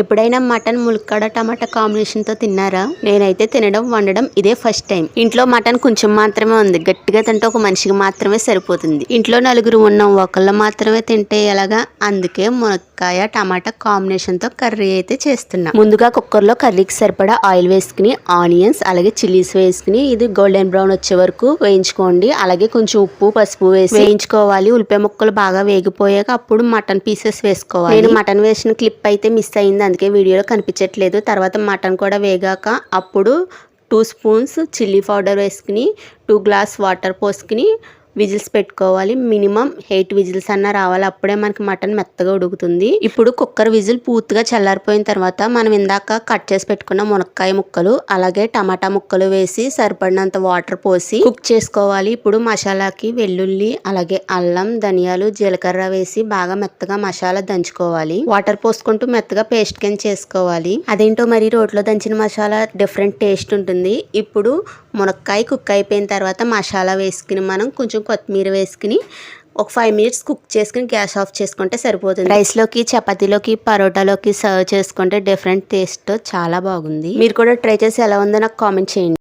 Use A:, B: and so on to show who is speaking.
A: ఎప్పుడైనా మటన్ ములక్కాడ టమాటా కాంబినేషన్ తో తిన్నారా? నేనైతే తినడం వండడం ఇదే ఫస్ట్ టైం. ఇంట్లో మటన్ కొంచెం మాత్రమే ఉంది. గట్టిగా తింటే ఒక మనిషికి మాత్రమే సరిపోతుంది. ఇంట్లో నలుగురు ఉన్నాం, ఒకళ్ళు మాత్రమే తింటే ఎలాగా? అందుకే మునక్కాయ టమాటా కాంబినేషన్ తో కర్రీ అయితే చేస్తున్నా. ముందుగా కుక్కర్ లో కర్రీకి సరిపడా ఆయిల్ వేసుకుని ఆనియన్స్ అలాగే చిల్లీస్ వేసుకుని ఇది గోల్డెన్ బ్రౌన్ వచ్చే వరకు వేయించుకోండి. అలాగే కొంచెం ఉప్పు పసుపు వేసి వేయించుకోవాలి. ఉల్లిపాయ ముక్కలు బాగా వేగిపోయాక అప్పుడు మటన్ పీసెస్ వేసుకోవాలి. నేను మటన్ వేసిన క్లిప్ అయితే మిస్ అయింది, అందుకే వీడియోలో కనిపించట్లేదు. తర్వాత మటన్ కూడా వేగాక అప్పుడు 2 స్పూన్స్ చిల్లీ పౌడర్ వేసుకుని 2 గ్లాస్ వాటర్ పోసుకుని విజిల్స్ పెట్టుకోవాలి. మినిమం 8 విజిల్స్ అన్న రావాలి, అప్పుడే మనకి మటన్ మెత్తగా ఉడుకుతుంది. ఇప్పుడు కుక్కర్ విజిల్ పూర్తిగా చల్లారిపోయిన తర్వాత మనం ఇందాక కట్ చేసి పెట్టుకున్న మునక్కాయ ముక్కలు అలాగే టమాటా ముక్కలు వేసి సరిపడినంత వాటర్ పోసి కుక్ చేసుకోవాలి. ఇప్పుడు మసాలాకి వెల్లుల్లి అలాగే అల్లం ధనియాలు జీలకర్ర వేసి బాగా మెత్తగా మసాలా దంచుకోవాలి. వాటర్ పోసుకుంటూ మెత్తగా పేస్ట్ కింద చేసుకోవాలి. అదేంటో మరి రోట్లో దంచిన మసాలా డిఫరెంట్ టేస్ట్ ఉంటుంది. ఇప్పుడు మునక్కాయ కుక్ అయిపోయిన తర్వాత మసాలా వేసుకుని మనం కొంచెం కొత్తిమీర వేసుకుని ఒక 5 మినిట్స్ కుక్ చేసుకుని గ్యాస్ ఆఫ్ చేసుకుంటే సరిపోతుంది. రైస్లోకి చపాతీలోకి పరోటాలోకి సర్వ్ చేసుకుంటే డిఫరెంట్ టేస్ట్ చాలా బాగుంది. మీరు కూడా ట్రై చేసి ఎలా ఉందో నాకు కామెంట్ చేయండి.